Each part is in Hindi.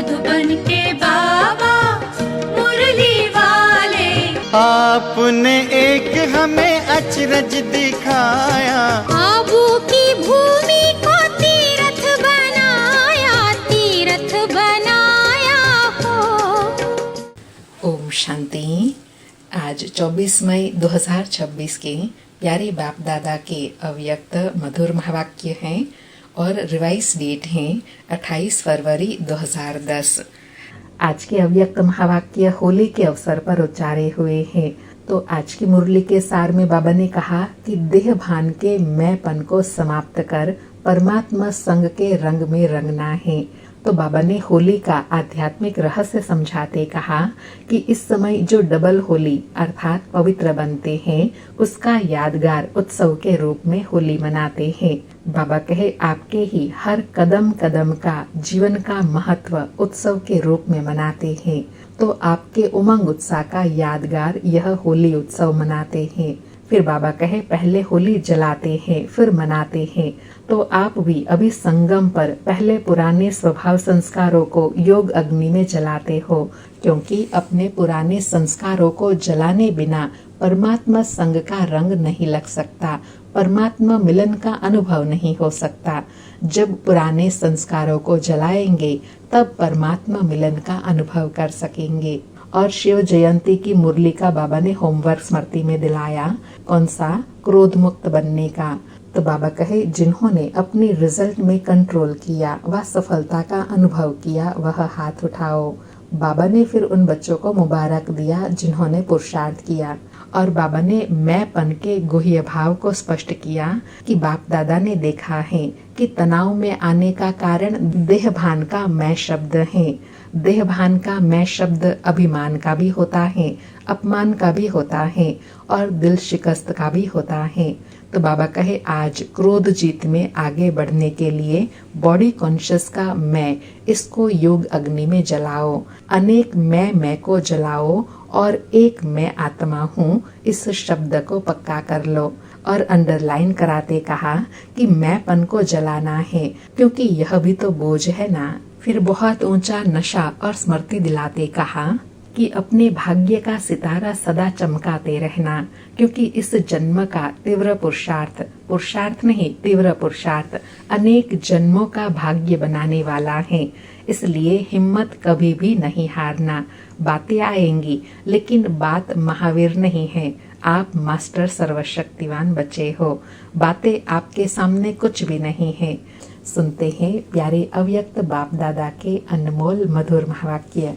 मधुबन के बाबा मुरली वाले। आपने एक हमें अचरज दिखाया, आबू की भूमि को तीर्थ बनाया, तीर्थ बनाया हो। ओम शांति। आज 24 मई 2026 के प्यारे बाप दादा के अव्यक्त मधुर महावाक्य हैं और रिवाइज डेट है 28 फरवरी 2010। आज के अव्यक्त महावाक्य होली के अवसर पर उच्चारे हुए हैं। तो आज की मुरली के सार में बाबा ने कहा कि देह भान के मैंपन को समाप्त कर परमात्मा संग के रंग में रंगना है। तो बाबा ने होली का आध्यात्मिक रहस्य समझाते कहा कि इस समय जो डबल होली अर्थात पवित्र बनते हैं, उसका यादगार उत्सव के रूप में होली मनाते हैं। बाबा कहे आपके ही हर कदम कदम का जीवन का महत्व उत्सव के रूप में मनाते हैं। तो आपके उमंग उत्साह का यादगार यह होली उत्सव मनाते हैं। फिर बाबा कहे पहले होली जलाते हैं फिर मनाते हैं। तो आप भी अभी संगम पर पहले पुराने स्वभाव संस्कारों को योग अग्नि में जलाते हो, क्योंकि अपने पुराने संस्कारों को जलाने बिना परमात्मा संग का रंग नहीं लग सकता, परमात्मा मिलन का अनुभव नहीं हो सकता। जब पुराने संस्कारों को जलाएंगे तब परमात्मा मिलन का अनुभव कर सकेंगे। और शिव जयंती की मुरली का बाबा ने होमवर्क स्मृति में दिलाया। कौन सा? क्रोध मुक्त बनने का। तो बाबा कहे जिन्होंने अपनी रिजल्ट में कंट्रोल किया व सफलता का अनुभव किया वह हाथ उठाओ। बाबा ने फिर उन बच्चों को मुबारक दिया जिन्होंने पुरुषार्थ किया। और बाबा ने मैंपन के गुह्य भाव को स्पष्ट किया कि बाप दादा ने देखा है कि तनाव में आने का कारण देह भान का मैं शब्द है। देह भान का मैं शब्द अभिमान का भी होता है, अपमान का भी होता है और दिल शिकस्त का भी होता है। तो बाबा कहे आज क्रोध जीत में आगे बढ़ने के लिए बॉडी कॉन्शियस का मैं, इसको योग अग्नि में जलाओ। अनेक मैं को जलाओ और एक मैं आत्मा हूँ इस शब्द को पक्का कर लो। और अंडरलाइन कराते कहा कि मैंपन को जलाना है, क्योंकि यह भी तो बोझ है ना। फिर बहुत ऊंचा नशा और स्मृति दिलाते कहा कि अपने भाग्य का सितारा सदा चमकाते रहना, क्योंकि इस जन्म का तीव्र पुरुषार्थ नहीं तीव्र पुरुषार्थ अनेक जन्मों का भाग्य बनाने वाला है। इसलिए हिम्मत कभी भी नहीं हारना। बातें आएंगी लेकिन बात महावीर नहीं है, आप मास्टर सर्वशक्तिवान बच्चे हो। बातें आपके सामने कुछ भी नहीं है। सुनते हैं प्यारे अव्यक्त बाप दादा के अनमोल मधुर महावाक्य।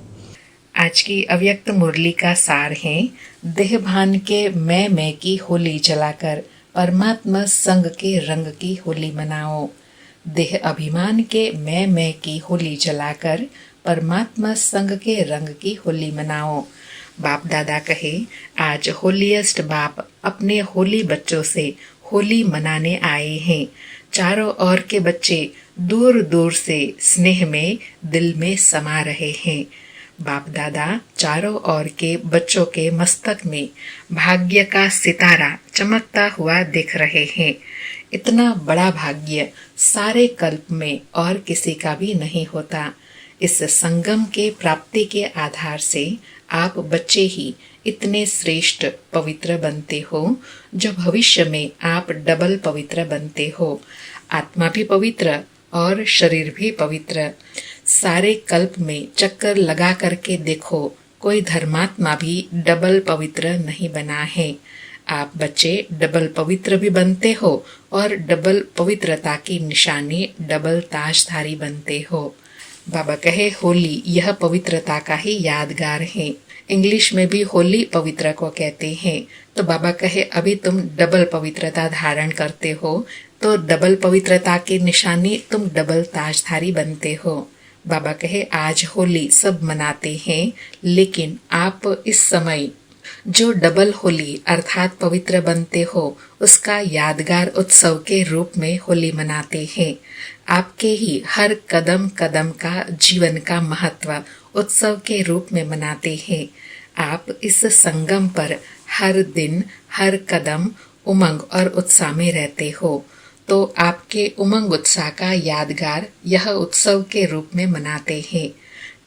आज की अव्यक्त मुरली का सार है देह भान के मैं की होली जलाकर परमात्मा संग के रंग की होली मनाओ। देह अभिमान के मैं की होली जलाकर परमात्मा संग के रंग की होली मनाओ। बाप दादा कहे आज होलीएस्ट बाप अपने होली बच्चों से होली मनाने आए हैं। चारों ओर के बच्चे दूर दूर से स्नेह में दिल में समा रहे हैं। बाप दादा चारों ओर के बच्चों के मस्तक में भाग्य का सितारा चमकता हुआ दिख रहे हैं। इतना बड़ा भाग्य सारे कल्प में और किसी का भी नहीं होता। इस संगम के प्राप्ति के आधार से आप बच्चे ही इतने श्रेष्ठ पवित्र बनते हो, जो भविष्य में आप डबल पवित्र बनते हो। आत्मा भी पवित्र और शरीर भी पवित्र। सारे कल्प में चक्कर लगा करके देखो, कोई धर्मात्मा भी डबल पवित्र नहीं बना है। आप बच्चे डबल पवित्र भी बनते हो और डबल पवित्रता की निशानी डबल ताजधारी बनते हो। बाबा कहे होली यह पवित्रता का ही यादगार है। इंग्लिश में भी होली पवित्र को कहते हैं। तो बाबा कहे अभी तुम डबल पवित्रता धारण करते हो, तो डबल पवित्रता की निशानी तुम डबल ताजधारी बनते हो। बाबा कहे आज होली सब मनाते हैं, लेकिन आप इस समय जो डबल होली अर्थात पवित्र बनते हो उसका यादगार उत्सव के रूप में होली मनाते हैं। आपके ही हर कदम कदम का जीवन का महत्व उत्सव के रूप में मनाते हैं। आप इस संगम पर हर दिन हर कदम उमंग और उत्साह में रहते हो, तो आपके उमंग उत्साह का यादगार यह उत्सव के रूप में मनाते हैं।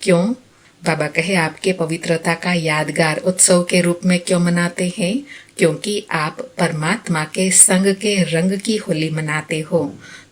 क्यों? बाबा कहे आपके पवित्रता का यादगार उत्सव के रूप में क्यों मनाते हैं? क्योंकि आप परमात्मा के संग के रंग की होली मनाते हो,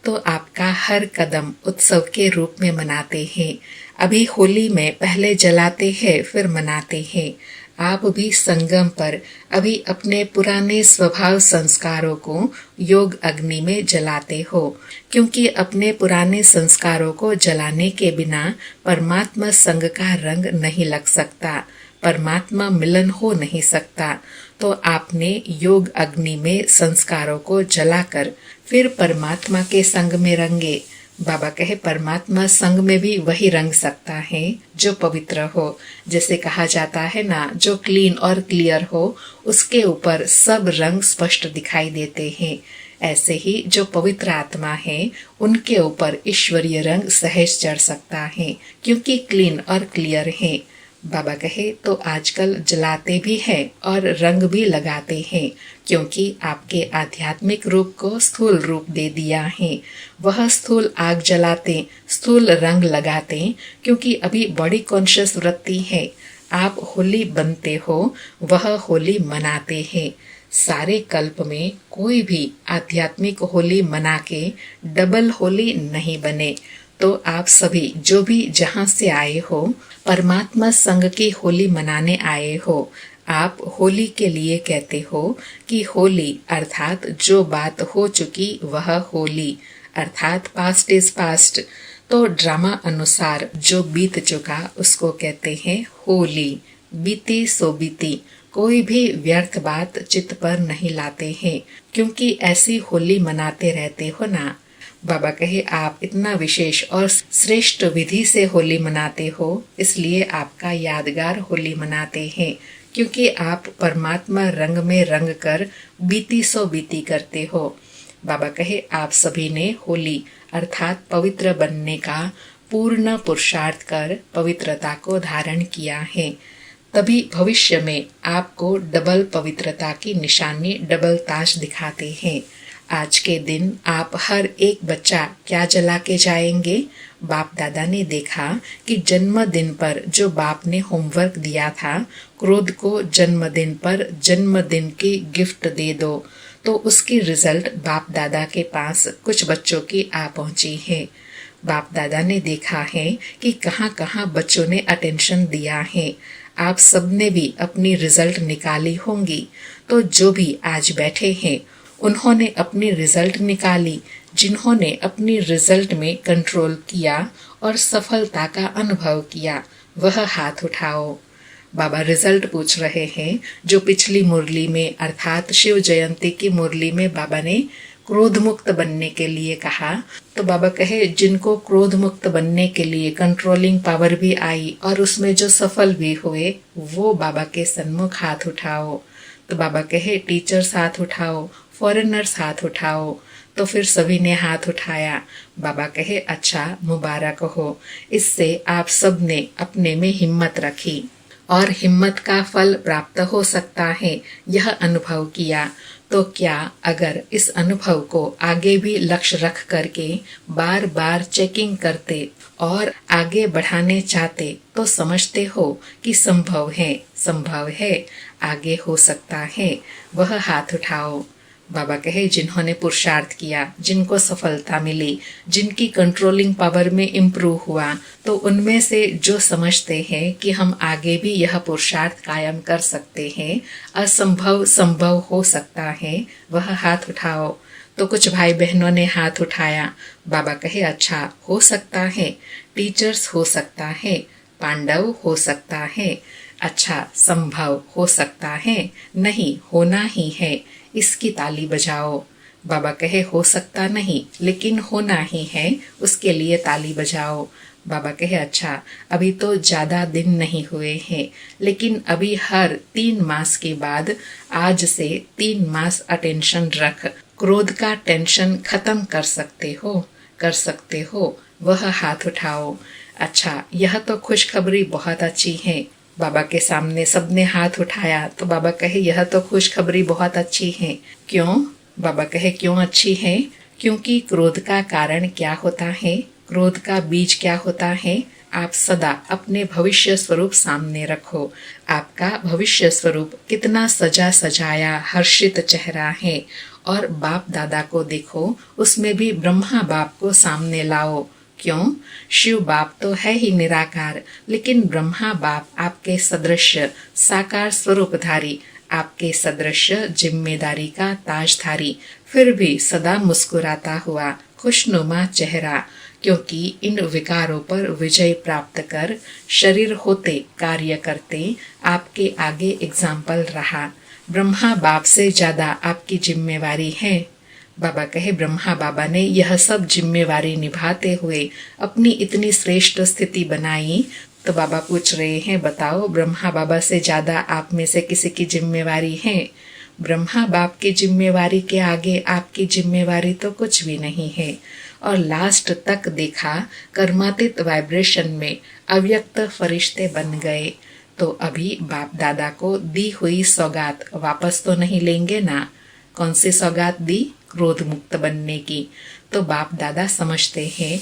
तो आपका हर कदम उत्सव के रूप में मनाते हैं। अभी होली में पहले जलाते हैं फिर मनाते हैं। आप भी संगम पर अभी अपने पुराने स्वभाव संस्कारों को योग अग्नि में जलाते हो, क्योंकि अपने पुराने संस्कारों को जलाने के बिना परमात्मा संग का रंग नहीं लग सकता, परमात्मा मिलन हो नहीं सकता। तो आपने योग अग्नि में संस्कारों को जलाकर फिर परमात्मा के संग में रंगे। बाबा कहे परमात्मा संग में भी वही रंग सकता है जो पवित्र हो। जैसे कहा जाता है ना, जो क्लीन और क्लियर हो उसके ऊपर सब रंग स्पष्ट दिखाई देते हैं। ऐसे ही जो पवित्र आत्मा है उनके ऊपर ईश्वरीय रंग सहज चढ़ सकता है, क्योंकि क्लीन और क्लियर है। बाबा कहे तो आजकल जलाते भी हैं और रंग भी लगाते हैं, क्योंकि आपके आध्यात्मिक रूप को स्थूल रूप दे दिया है। वह स्थूल आग जलाते, स्थूल रंग लगाते, क्योंकि अभी बॉडी कॉन्शियस वृत्ति है। आप होली बनते हो, वह होली मनाते हैं। सारे कल्प में कोई भी आध्यात्मिक होली मना के डबल होली नहीं बने। तो आप सभी जो भी जहां से आए हो, परमात्मा संग की होली मनाने आए हो। आप होली के लिए कहते हो कि होली अर्थात जो बात हो चुकी वह होली, अर्थात पास्ट इज पास्ट। तो ड्रामा अनुसार जो बीत चुका उसको कहते हैं होली। बीती सो बीती, कोई भी व्यर्थ बात चित्त पर नहीं लाते हैं, क्योंकि ऐसी होली मनाते रहते हो ना। बाबा कहे आप इतना विशेष और श्रेष्ठ विधि से होली मनाते हो, इसलिए आपका यादगार होली मनाते हैं, क्योंकि आप परमात्मा रंग में रंग कर बीती सो बीती करते हो। बाबा कहे आप सभी ने होली अर्थात पवित्र बनने का पूर्ण पुरुषार्थ कर पवित्रता को धारण किया है। तभी भविष्य में आपको डबल पवित्रता की निशानी, डबल ताज दिखाते हैं। आज के दिन आप हर एक बच्चा क्या जला के जाएंगे? बाप दादा ने देखा कि जन्मदिन पर जो बाप ने होमवर्क दिया था, क्रोध को जन्मदिन पर जन्मदिन की गिफ्ट दे दो, तो उसकी रिजल्ट बाप दादा के पास कुछ बच्चों की आ पहुंची है। बाप दादा ने देखा है कि कहाँ कहाँ बच्चों ने अटेंशन दिया है। आप सबने भी अपनी रिजल्ट निकाली होंगी। तो जो भी आज बैठे हैं उन्होंने अपनी रिजल्ट निकाली। जिन्होंने अपनी रिजल्ट में कंट्रोल किया और सफलता का अनुभव किया, वह हाथ उठाओ। बाबा रिजल्ट पूछ रहे हैं। जो पिछली मुरली में अर्थात शिव जयंती की मुरली में बाबा ने क्रोध मुक्त बनने के लिए कहा, तो बाबा कहे जिनको क्रोध मुक्त बनने के लिए कंट्रोलिंग पावर भी आई और उसमें जो सफल भी हुए, वो बाबा के सन्मुख हाथ उठाओ। तो बाबा कहे टीचर्स हाथ उठाओ, फॉरेनर्स हाथ उठाओ। तो फिर सभी ने हाथ उठाया। बाबा कहे अच्छा, मुबारक हो। इससे आप सब ने अपने में हिम्मत रखी और हिम्मत का फल प्राप्त हो सकता है, यह अनुभव किया। तो क्या अगर इस अनुभव को आगे भी लक्ष्य रख करके बार बार चेकिंग करते और आगे बढ़ाने चाहते, तो समझते हो कि संभव है, आगे हो सकता है। वह हाथ उठाओ। बाबा कहे जिन्होंने पुरुषार्थ किया, जिनको सफलता मिली, जिनकी कंट्रोलिंग पावर में इम्प्रूव हुआ, तो उनमें से जो समझते हैं कि हम आगे भी यह पुरुषार्थ कायम कर सकते हैं, असंभव संभव हो सकता है, वह हाथ उठाओ। तो कुछ भाई बहनों ने हाथ उठाया। बाबा कहे अच्छा, हो सकता है, टीचर्स हो सकता है, पांडव हो सकता है। अच्छा, संभव हो सकता है, नहीं होना ही है, इसकी ताली बजाओ। बाबा कहे हो सकता नहीं, लेकिन होना ही है, उसके लिए ताली बजाओ। बाबा कहे अच्छा, अभी तो ज्यादा दिन नहीं हुए हैं, लेकिन अभी हर 3 मास के बाद आज से 3 मास अटेंशन रख, क्रोध का टेंशन खत्म कर सकते हो। वह हाथ उठाओ। अच्छा, यह तो खुशखबरी बहुत अच्छी है। बाबा के सामने सबने हाथ उठाया। तो बाबा कहे यह तो खुशखबरी बहुत अच्छी है। क्यों? बाबा कहे क्यों अच्छी है? क्योंकि क्रोध का कारण क्या होता है, क्रोध का बीज क्या होता है? आप सदा अपने भविष्य स्वरूप सामने रखो। आपका भविष्य स्वरूप कितना सजा सजाया हर्षित चेहरा है, और बाप दादा को देखो, उसमें भी ब्रह्मा बाप को सामने लाओ। क्यों? शिव बाप तो है ही निराकार, लेकिन ब्रह्मा बाप आपके सदृश साकार स्वरूपधारी, आपके सदृश जिम्मेदारी का ताजधारी, फिर भी सदा मुस्कुराता हुआ खुशनुमा चेहरा, क्योंकि इन विकारों पर विजय प्राप्त कर शरीर होते कार्य करते आपके आगे एग्जाम्पल रहा। ब्रह्मा बाप से ज्यादा आपकी जिम्मेवारी है। बाबा कहे ब्रह्मा बाबा ने यह सब जिम्मेवारी निभाते हुए अपनी इतनी श्रेष्ठ स्थिति बनाई, तो बाबा पूछ रहे हैं, बताओ ब्रह्मा बाबा से ज्यादा आप में से किसी की जिम्मेवारी है? ब्रह्मा बाप की जिम्मेवारी के आगे आपकी जिम्मेवारी तो कुछ भी नहीं है। और लास्ट तक देखा, कर्मातीत वाइब्रेशन में अव्यक्त फरिश्ते बन गए। तो अभी बाप दादा को दी हुई सौगात वापस तो नहीं लेंगे ना? कौन सी सौगात दी? क्रोध मुक्त बनने की। तो बाप दादा समझते हैं,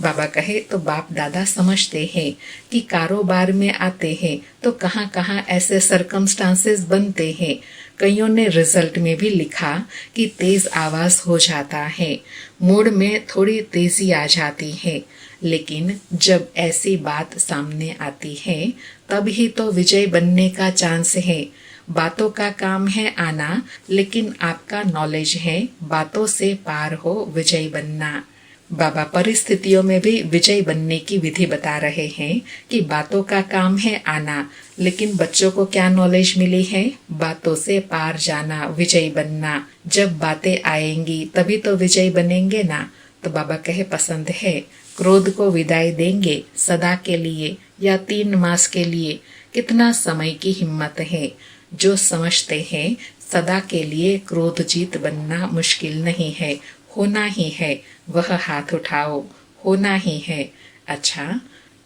बाबा कहे तो बाप दादा समझते हैं कि कारोबार में आते हैं तो कहाँ कहाँ ऐसे सरकमस्टांसेस बनते हैं। कईयों ने रिजल्ट में भी लिखा कि तेज आवाज हो जाता है, मूड में थोड़ी तेजी आ जाती है, लेकिन जब ऐसी बात सामने आती है तब ही तो विजय बनने का चांस है। बातों का काम है आना, लेकिन आपका नॉलेज है बातों से पार हो विजय बनना। बाबा परिस्थितियों में भी विजय बनने की विधि बता रहे हैं कि बातों का काम है आना, लेकिन बच्चों को क्या नॉलेज मिली है? बातों से पार जाना, विजय बनना। जब बातें आएंगी तभी तो विजय बनेंगे ना। तो बाबा कहे पसंद है, क्रोध को विदाई देंगे सदा के लिए या 3 मास के लिए? कितना समय की हिम्मत है। जो समझते हैं सदा के लिए क्रोध जीत बनना मुश्किल नहीं है, होना ही है, वह हाथ उठाओ, होना ही है। अच्छा,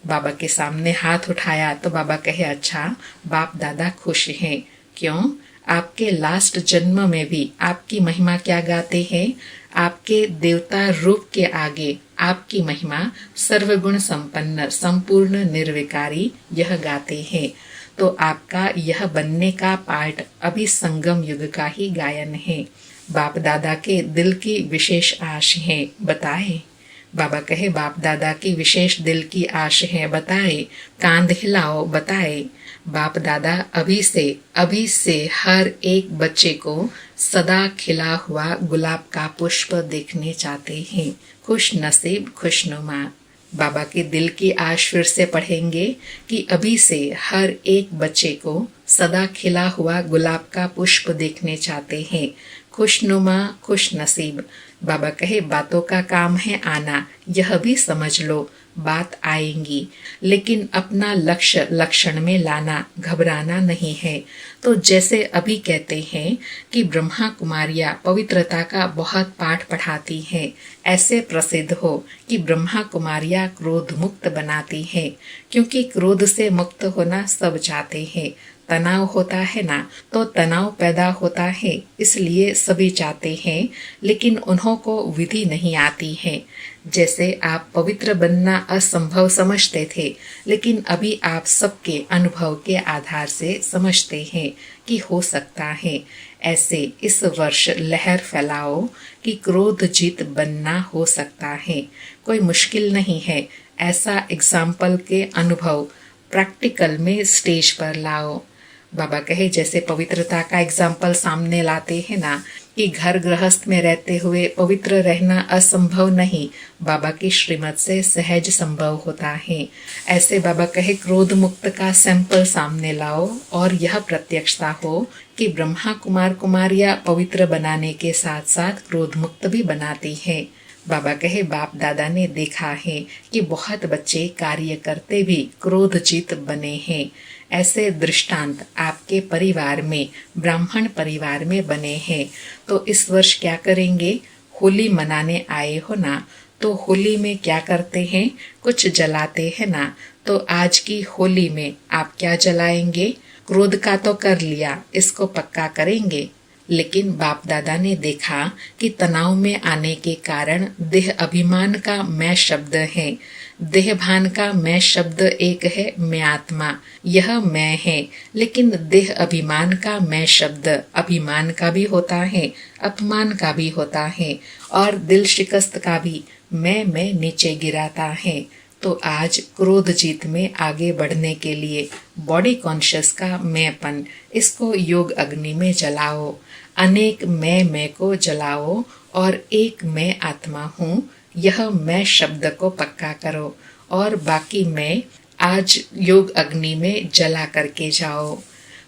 बाबा के सामने हाथ उठाया तो बाबा कहे अच्छा, बाप दादा खुश हैं। क्यों? आपके लास्ट जन्म में भी आपकी महिमा क्या गाते हैं? आपके देवता रूप के आगे आपकी महिमा सर्वगुण संपन्न संपूर्ण निर्विकारी यह गाते हैं। तो आपका यह बनने का पार्ट अभी संगम युग का ही गायन है। बाप दादा के दिल की विशेष आश है, बताए। बाबा कहे बाप दादा की विशेष दिल की आश है, बताए। कांध हिलाओ, बताए। बाप दादा अभी से हर एक बच्चे को सदा खिला हुआ गुलाब का पुष्प देखने चाहते हैं। खुश नसीब खुशनुमा। बाबा के दिल की आश फिर से पढ़ेंगे कि अभी से हर एक बच्चे को सदा खिला हुआ गुलाब का पुष्प देखने चाहते हैं। खुशनुमा, खुश नसीब। बाबा कहे बातों का काम है आना, यह भी समझ लो, बात आएंगी, लेकिन अपना लक्ष्य लक्षण में लाना, घबराना नहीं है। तो जैसे अभी कहते हैं कि ब्रह्मा कुमारियां पवित्रता का बहुत पाठ पढ़ाती हैं, ऐसे प्रसिद्ध हो कि ब्रह्मा कुमारियां क्रोध मुक्त बनाती हैं, क्योंकि क्रोध से मुक्त होना सब चाहते हैं। तनाव होता है ना, तो तनाव पैदा होता है, इसलिए सभी चाहते हैं, लेकिन उन्हों को विधि नहीं आती है। जैसे आप पवित्र बनना असंभव समझते थे, लेकिन अभी आप सबके अनुभव के आधार से समझते हैं कि हो सकता है। ऐसे इस वर्ष लहर फैलाओ कि क्रोध जीत बनना हो सकता है। कोई मुश्किल नहीं है। ऐसा एग्जाम्पल के अनुभव प्रैक्टिकल में स्टेज पर लाओ। बाबा कहे जैसे पवित्रता का एग्जाम्पल सामने लाते हैं ना, कि घर गृहस्थ में रहते हुए पवित्र रहना असंभव नहीं, बाबा की श्रीमत से सहज संभव होता है। ऐसे बाबा कहे क्रोध मुक्त का सैंपल सामने लाओ और यह प्रत्यक्षता हो कि ब्रह्मा कुमार कुमारियां पवित्र बनाने के साथ साथ क्रोध मुक्त भी बनाती है। बाबा कहे बाप दादा ने देखा है कि बहुत बच्चे कार्य करते भी क्रोध जीत बने हैं। ऐसे दृष्टांत आपके परिवार में, ब्राह्मण परिवार में बने हैं। तो इस वर्ष क्या करेंगे? होली मनाने आए हो ना, तो होली में क्या करते हैं? कुछ जलाते हैं ना, तो आज की होली में आप क्या जलाएंगे? क्रोध का तो कर लिया, इसको पक्का करेंगे। लेकिन बाप दादा ने देखा कि तनाव में आने के कारण देह अभिमान का मैं शब्द है, देह भान का मैं शब्द एक है, मैं आत्मा, यह मैं है। लेकिन देह अभिमान का मैं शब्द अभिमान का भी होता है, अपमान का भी होता है, और दिल शिकस्त का भी मैं नीचे गिराता है। तो आज क्रोध जीत में आगे बढ़ने के लिए बॉडी कॉन्शियस का मैंपन, इसको योग अग्नि में जलाओ। अनेक मैं को जलाओ और एक मैं आत्मा हूँ, यह मैं शब्द को पक्का करो और बाकी मैं आज योग अग्नि में जला करके जाओ।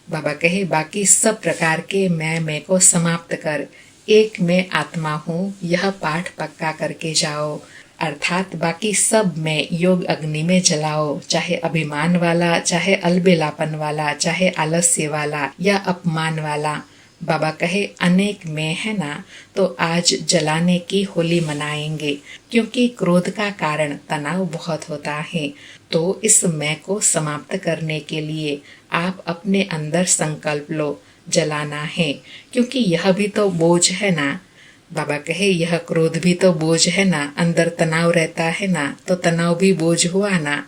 बाबा कहे बाकी सब प्रकार के मैं को समाप्त कर एक मैं आत्मा हूँ, यह पाठ पक्का करके जाओ। अर्थात बाकी सब मैं योग अग्नि में जलाओ, चाहे अभिमान वाला, चाहे अलबेलापन वाला, चाहे आलस्य वाला या अपमान वाला। बाबा कहे अनेक मैं है ना, तो आज जलाने की होली मनाएंगे, क्योंकि क्रोध का कारण तनाव बहुत होता है। तो इस मैं को समाप्त करने के लिए आप अपने अंदर संकल्प लो, जलाना है, क्योंकि यह भी तो बोझ है ना। बाबा कहे यह क्रोध भी तो बोझ है ना, अंदर तनाव रहता है ना, तो तनाव भी बोझ हुआ ना।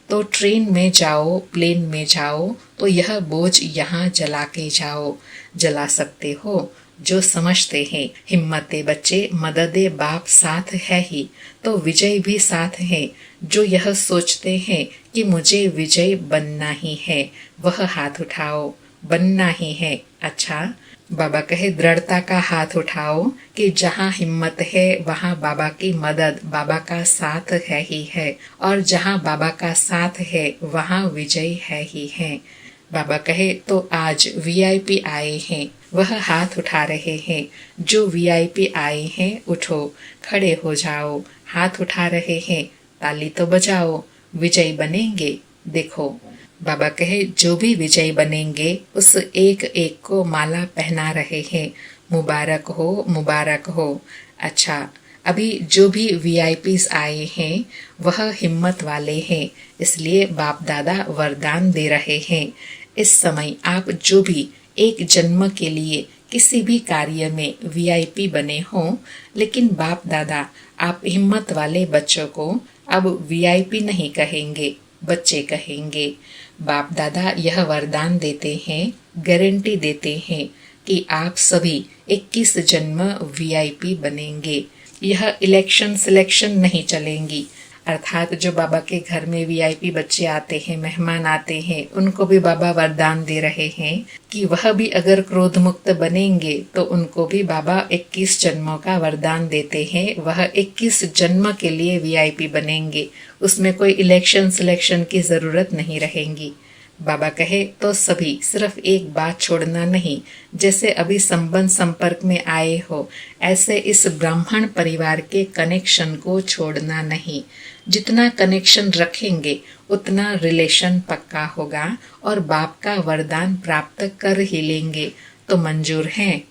तो ट्रेन में जाओ, प्लेन में जाओ, तो यह बोझ यहाँ जला के जाओ। जला सकते हो जो समझते हैं हिम्मते बच्चे मददे बाप साथ है ही, तो विजय भी साथ है। जो यह सोचते हैं कि मुझे विजय बनना ही है, वह हाथ उठाओ, बनना ही है। अच्छा, बाबा कहे दृढ़ता का हाथ उठाओ कि जहाँ हिम्मत है वहाँ बाबा की मदद, बाबा का साथ है ही है, और जहाँ बाबा का साथ है वहाँ विजय है ही है। बाबा कहे तो आज वीआईपी आए हैं, वह हाथ उठा रहे हैं। जो वीआईपी आए हैं उठो, खड़े हो जाओ, हाथ उठा रहे हैं, ताली तो बजाओ, विजय बनेंगे। देखो बाबा कहे जो भी विजय बनेंगे उस एक एक को माला पहना रहे हैं, मुबारक हो, मुबारक हो। अच्छा, अभी जो भी वीआईपीज आए हैं वह हिम्मत वाले हैं, इसलिए बाप दादा वरदान दे रहे हैं। इस समय आप जो भी एक जन्म के लिए किसी भी कार्य में वीआईपी बने हों, लेकिन बाप दादा आप हिम्मत वाले बच्चों को अब वीआईपी नहीं कहेंगे, बच्चे कहेंगे। बाप दादा यह वरदान देते हैं, गारंटी देते हैं कि आप सभी 21 जन्म वीआईपी बनेंगे। यह इलेक्शन सिलेक्शन नहीं चलेंगी। अर्थात जो बाबा के घर में वीआईपी बच्चे आते हैं, मेहमान आते हैं, उनको भी बाबा वरदान दे रहे हैं कि वह भी अगर क्रोध मुक्त बनेंगे तो उनको भी बाबा 21 जन्मों का वरदान देते हैं। वह 21 जन्म के लिए वीआईपी बनेंगे, उसमें कोई इलेक्शन सिलेक्शन की जरूरत नहीं रहेगी। बाबा कहे तो सभी सिर्फ एक बात छोड़ना नहीं, जैसे अभी संबंध संपर्क में आए हो, ऐसे इस ब्राह्मण परिवार के कनेक्शन को छोड़ना नहीं। जितना कनेक्शन रखेंगे उतना रिलेशन पक्का होगा और बाप का वरदान प्राप्त कर ही लेंगे। तो मंजूर है?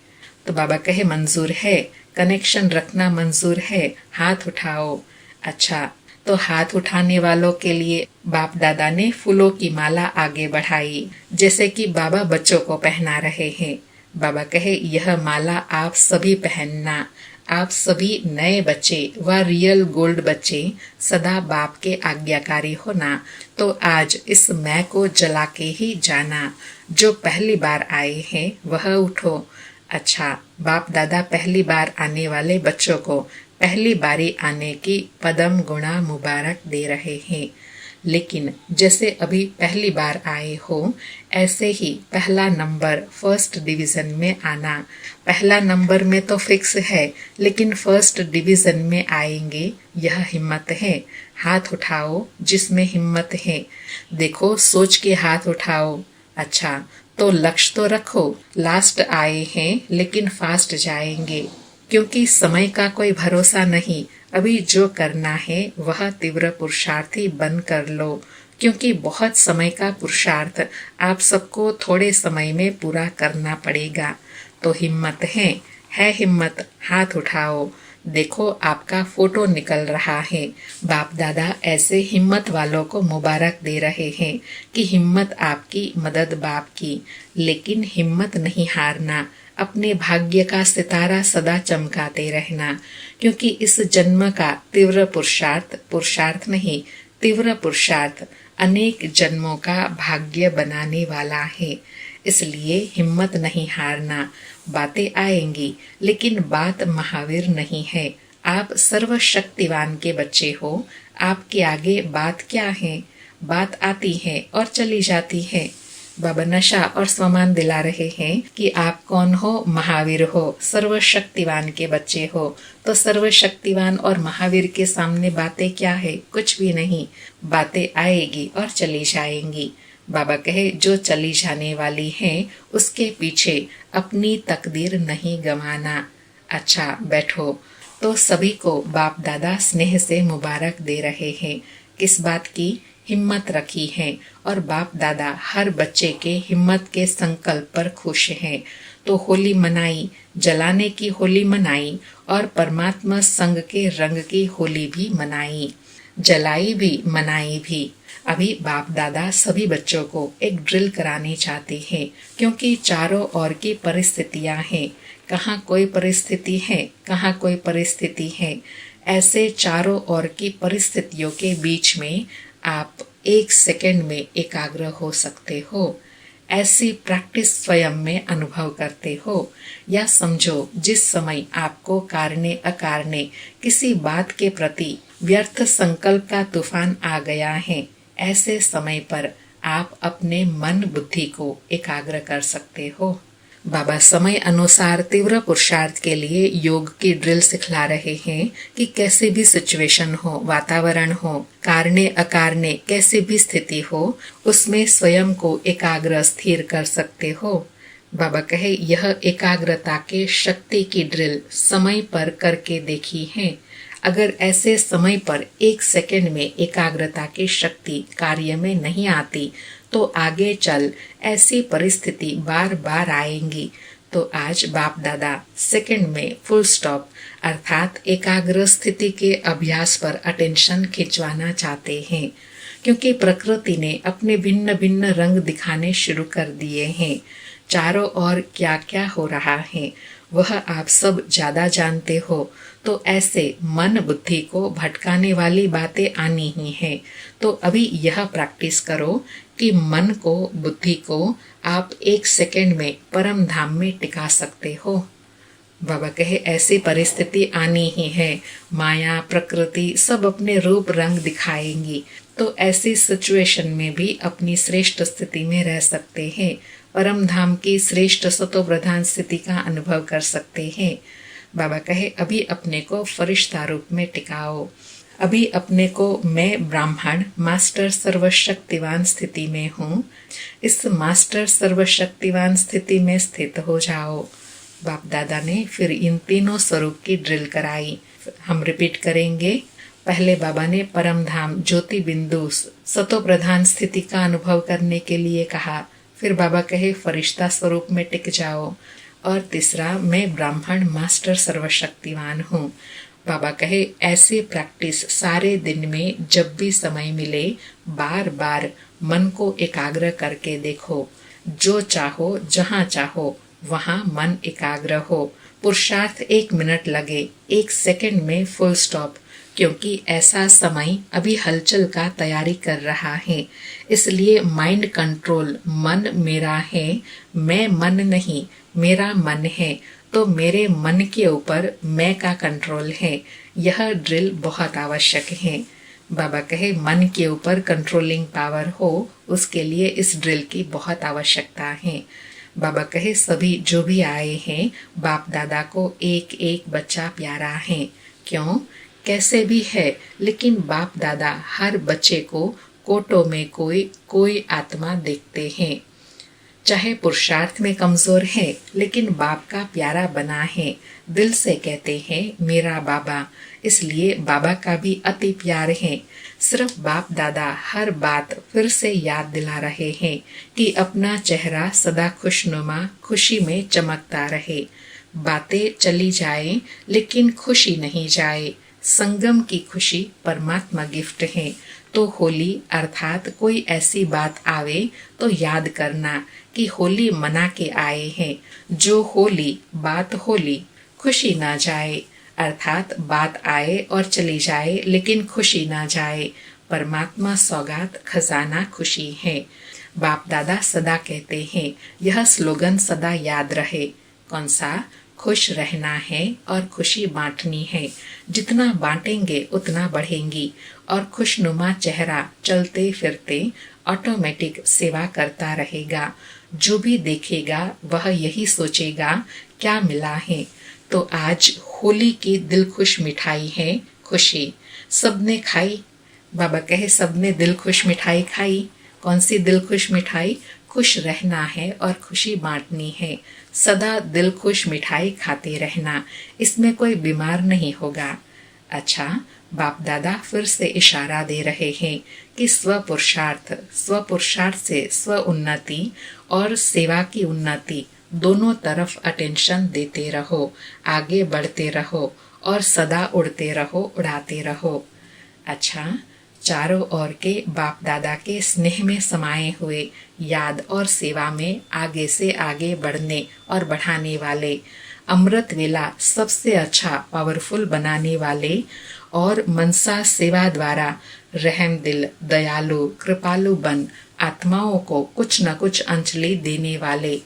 तो बाबा कहे मंजूर है, कनेक्शन रखना मंजूर है, हाथ उठाओ। अच्छा, तो हाथ उठाने वालों के लिए बाप दादा ने फूलों की माला आगे बढ़ाई, जैसे कि बाबा बच्चों को पहना रहे हैं। बाबा कहे यह माला आप सभी पहनना। आप सभी नए बच्चे व रियल गोल्ड बच्चे सदा बाप के आज्ञाकारी होना। तो आज इस मैं को जला के ही जाना। जो पहली बार आए हैं वह उठो। अच्छा, बाप दादा पहली बार आने वाले बच्चों को पहली बारी आने की पदम गुणा मुबारक दे रहे हैं। लेकिन जैसे अभी पहली बार आए हो, ऐसे ही पहला नंबर फर्स्ट डिवीजन में आना। पहला नंबर में तो फिक्स है, लेकिन फर्स्ट डिवीजन में आएंगे, यह हिम्मत है। हाथ उठाओ जिसमें हिम्मत है। देखो सोच के हाथ उठाओ। अच्छा, तो लक्ष्य तो रखो, लास्ट आए हैं लेकिन फास्ट जाएंगे, क्योंकि समय का कोई भरोसा नहीं। अभी जो करना है वह तीव्र पुरुषार्थी बन कर लो, क्योंकि बहुत समय का पुरुषार्थ आप सबको थोड़े समय में पूरा करना पड़ेगा। तो हिम्मत है हिम्मत, हाथ उठाओ। देखो आपका फोटो निकल रहा है। बाप दादा ऐसे हिम्मत वालों को मुबारक दे रहे हैं कि हिम्मत आपकी, मदद बाप की। लेकिन हिम्मत नहीं हारना, अपने भाग्य का सितारा सदा चमकाते रहना, क्योंकि इस जन्म का तीव्र पुरुषार्थ नहीं, तीव्र पुरुषार्थ अनेक जन्मों का भाग्य बनाने वाला है। इसलिए हिम्मत नहीं हारना। बातें आएंगी, लेकिन बात महावीर नहीं है। आप सर्वशक्तिवान के बच्चे हो। आपके आगे बात क्या है? बात आती है और चली जाती है। बाबा नशा और स्वमान दिला रहे हैं कि आप कौन हो? महावीर हो, सर्वशक्तिवान के बच्चे हो। तो सर्वशक्तिवान और महावीर के सामने बातें क्या है? कुछ भी नहीं। बातें आएगी और चली जाएंगी। बाबा कहे जो चली जाने वाली है उसके पीछे अपनी तकदीर नहीं गंवाना। अच्छा बैठो। तो सभी को बाप दादा स्नेह से मुबारक दे रहे हैं। किस बात की? हिम्मत रखी है और बाप दादा हर बच्चे के हिम्मत के संकल्प पर खुश हैं। तो होली मनाई, जलाने की होली मनाई और परमात्मा संग के रंग की होली भी मनाई, जलाई भी मनाई भी। अभी बाप दादा सभी बच्चों को एक ड्रिल करानी चाहते हैं, क्योंकि चारों ओर की परिस्थितियां हैं। कहाँ कोई परिस्थिति है, कहाँ कोई परिस्थिति है। ऐसे चारों ओर की परिस्थितियों के बीच में आप 1 सेकंड में एकाग्र हो सकते हो। ऐसी प्रैक्टिस स्वयं में अनुभव करते हो। या समझो जिस समय आपको कारणे अकारणे किसी बात के प्रति व्यर्थ संकल्प का तूफान आ गया है, ऐसे समय पर आप अपने मन बुद्धि को एकाग्र कर सकते हो। बाबा समय अनुसार तीव्र पुरुषार्थ के लिए योग की ड्रिल सिखला रहे हैं कि कैसे भी सिचुएशन हो, वातावरण हो, कारणे अकारणे कैसे भी स्थिति हो, उसमें स्वयं को एकाग्र स्थिर कर सकते हो। बाबा कहे यह एकाग्रता के शक्ति की ड्रिल समय पर करके देखी है। अगर ऐसे समय पर 1 सेकंड में एकाग्रता की शक्ति कार्य में नहीं आती तो आगे चल ऐसी परिस्थिति बार बार आएंगी। तो आज बाप दादा सेकंड में फुल स्टॉप अर्थात एकाग्र स्थिति के अभ्यास पर अटेंशन खिंचवाना चाहते हैं, क्योंकि प्रकृति ने अपने भिन्न भिन्न रंग दिखाने शुरू कर दिए हैं। चारों ओर क्या क्या हो रहा है वह आप सब ज्यादा जानते हो। तो ऐसे मन बुद्धि को भटकाने वाली बातें आनी ही हैं। तो अभी यह प्रैक्टिस करो कि मन को, बुद्धि को आप 1 सेकंड में परम धाम में टिका सकते हो। बाबा कहे ऐसी परिस्थिति आनी ही है। माया प्रकृति सब अपने रूप रंग दिखाएंगी। तो ऐसी सिचुएशन में भी अपनी श्रेष्ठ स्थिति में रह सकते हैं। परम धाम की श्रेष्ठ सतो प्रधान स्थिति का अनुभव कर सकते हैं। बाबा कहे अभी अपने को फरिश्ता रूप में टिकाओ। अभी अपने को मैं ब्राह्मण मास्टर सर्वशक्तिवान स्थिति में हूँ, इस मास्टर सर्वशक्तिवान स्थिति में स्थित हो जाओ। बाप दादा ने फिर इन तीनों स्वरूप की ड्रिल कराई। हम रिपीट करेंगे। पहले बाबा ने परम धाम ज्योति बिंदु सतो प्रधान स्थिति का अनुभव करने के लिए कहा। फिर बाबा कहे फरिश्ता स्वरूप में टिक जाओ। और तीसरा मैं ब्राह्मण मास्टर सर्वशक्तिवान हूँ। बाबा कहे ऐसी प्रैक्टिस सारे दिन में जब भी समय मिले बार बार मन को एकाग्र करके देखो। जो चाहो जहाँ चाहो वहाँ मन एकाग्र हो। पुरुषार्थ 1 मिनट लगे, 1 सेकंड में फुल स्टॉप, क्योंकि ऐसा समय अभी हलचल का तैयारी कर रहा है। इसलिए माइंड कंट्रोल, मन मेरा है, मैं मन नहीं, मेरा मन है। तो मेरे मन के ऊपर मैं का कंट्रोल है। यह ड्रिल बहुत आवश्यक है। बाबा कहे मन के ऊपर कंट्रोलिंग पावर हो, उसके लिए इस ड्रिल की बहुत आवश्यकता है। बाबा कहे सभी जो भी आए हैं बाप दादा को एक एक बच्चा प्यारा है। क्यों? कैसे भी है, लेकिन बाप दादा हर बच्चे को कोटों में कोई आत्मा देखते हैं। चाहे पुरुषार्थ में कमजोर है, लेकिन बाप का प्यारा बना है। दिल से कहते हैं मेरा बाबा, इसलिए बाबा का भी अति प्यार है। सिर्फ बाप दादा हर बात फिर से याद दिला रहे हैं कि अपना चेहरा सदा खुशनुमा, खुशी में चमकता रहे। बातें चली जाए लेकिन खुशी नहीं जाए। संगम की खुशी परमात्मा गिफ्ट है। तो होली अर्थात कोई ऐसी बात आवे तो याद करना कि होली मना के आए हैं। जो होली बात होली, खुशी ना जाए, अर्थात बात आए और चली जाए लेकिन खुशी ना जाए। परमात्मा सौगात खजाना खुशी है। बाप दादा सदा कहते हैं, यह स्लोगन सदा याद रहे। कौन सा? खुश रहना है और खुशी बांटनी है। जितना बांटेंगे उतना बढ़ेंगी और खुशनुमा चेहरा चलते फिरते ऑटोमेटिक सेवा करता रहेगा। जो भी देखेगा वह यही सोचेगा क्या मिला है। तो आज होली की दिल खुश मिठाई है खुशी। सबने खाई? बाबा कहे सबने दिल खुश मिठाई खाई। कौन सी दिल खुश मिठाई? खुश रहना है और खुशी बांटनी है। सदा दिल खुश मिठाई खाते रहना, इसमें कोई बीमार नहीं होगा। अच्छा, बाप दादा फिर से इशारा दे रहे हैं कि स्व पुरुषार्थ से स्व उन्नति और सेवा की उन्नति दोनों तरफ अटेंशन देते रहो, आगे बढ़ते रहो और सदा उड़ते रहो, उड़ाते रहो। अच्छा, चारों ओर के बाप दादा के स्नेह में समाये हुए, याद और सेवा में आगे से आगे बढ़ने और बढ़ाने वाले, अमृत वेला सबसे अच्छा पावरफुल बनाने वाले और मनसा सेवा द्वारा रहम दिल, दयालु, कृपालु बन आत्माओं को कुछ न कुछ अंजलि देने वाले,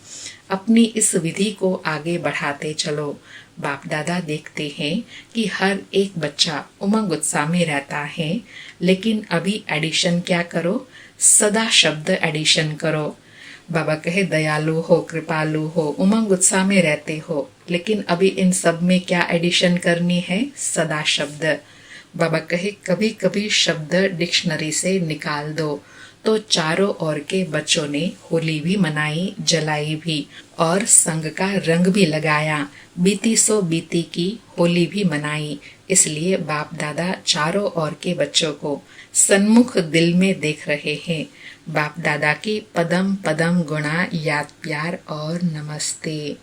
अपनी इस विधि को आगे बढ़ाते चलो। बाप दादा देखते हैं कि हर एक बच्चा उमंग उत्साह में रहता है, लेकिन अभी एडिशन क्या करो? सदा शब्द एडिशन करो। बाबा कहे दयालु हो, कृपालु हो, उमंग उत्साह में रहते हो, लेकिन अभी इन सब में क्या एडिशन करनी है? सदा शब्द। बाबा कहे कभी कभी शब्द डिक्शनरी से निकाल दो। तो चारों ओर के बच्चों ने होली भी मनाई, जलाई भी और संग का रंग भी लगाया। बीती सो बीती की होली भी मनाई। इसलिए बाप दादा चारों ओर के बच्चों को सन्मुख दिल में देख रहे हैं। बाप दादा की पदम पदम गुणा याद प्यार और नमस्ते।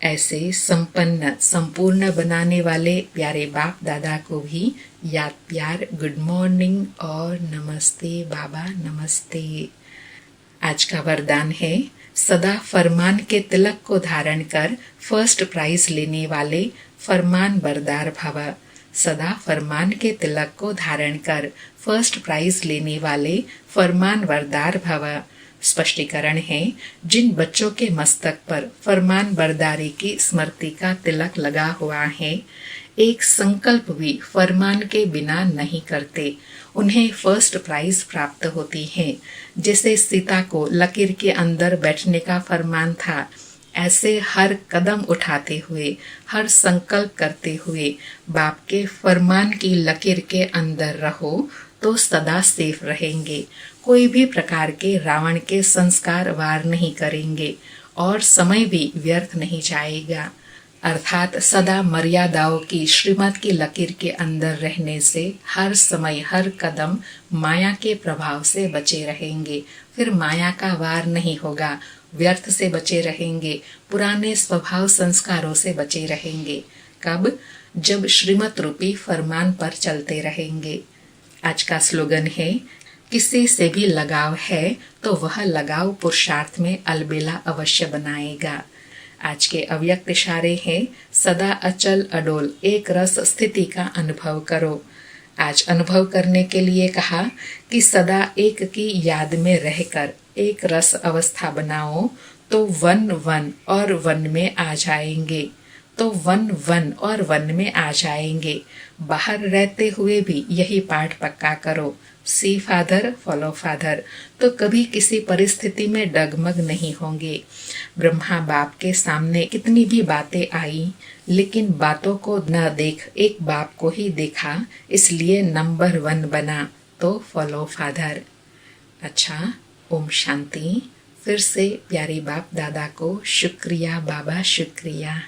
ऐसे संपन्न संपूर्ण बनाने वाले प्यारे बाप दादा को भी याद प्यार, गुड मॉर्निंग और नमस्ते बाबा, नमस्ते। आज का वरदान है, सदा फरमान के तिलक को धारण कर फर्स्ट प्राइज लेने वाले फरमान बरदार भव। सदा फरमान के तिलक को धारण कर फर्स्ट प्राइज लेने वाले फरमान बरदार भव। स्पष्टीकरण है, जिन बच्चों के मस्तक पर फरमान बरदारी की स्मृति का तिलक लगा हुआ है, एक संकल्प भी फरमान के बिना नहीं करते, उन्हें फर्स्ट प्राइज प्राप्त होती है। जैसे सीता को लकीर के अंदर बैठने का फरमान था, ऐसे हर कदम उठाते हुए, हर संकल्प करते हुए बाप के फरमान की लकीर के अंदर रहो तो सदा सेफ रहेंगे। कोई भी प्रकार के रावण के संस्कार वार नहीं करेंगे और समय भी व्यर्थ नहीं जाएगा। अर्थात सदा मर्यादाओं की श्रीमत की लकीर के अंदर रहने से हर समय हर कदम माया के प्रभाव से बचे रहेंगे। फिर माया का वार नहीं होगा, व्यर्थ से बचे रहेंगे, पुराने स्वभाव संस्कारों से बचे रहेंगे। कब? जब श्रीमत रूपी फरमान पर चलते रहेंगे। आज का स्लोगन है, किसी से भी लगाव है तो वह लगाव पुरुषार्थ में अलबेला अवश्य बनाएगा। आज के अव्यक्त इशारे हैं, सदा अचल अडोल एक रस स्थिति का अनुभव करो। आज अनुभव करने के लिए कहा कि सदा एक की याद में रहकर एक रस अवस्था बनाओ तो वन वन और वन में आ जाएंगे। तो वन वन और वन में आ जाएंगे। बाहर रहते हुए भी यही पाठ पक्का करो, सी फादर फॉलो फादर, तो कभी किसी परिस्थिति में डगमग नहीं होंगे। ब्रह्मा बाप के सामने कितनी भी बातें आई, लेकिन बातों को न देख एक बाप को ही देखा, इसलिए नंबर 1 बना, तो फॉलो फादर। अच्छा, ओम शांति। फिर से प्यारे बाप दादा को शुक्रिया बाबा, शुक्रिया।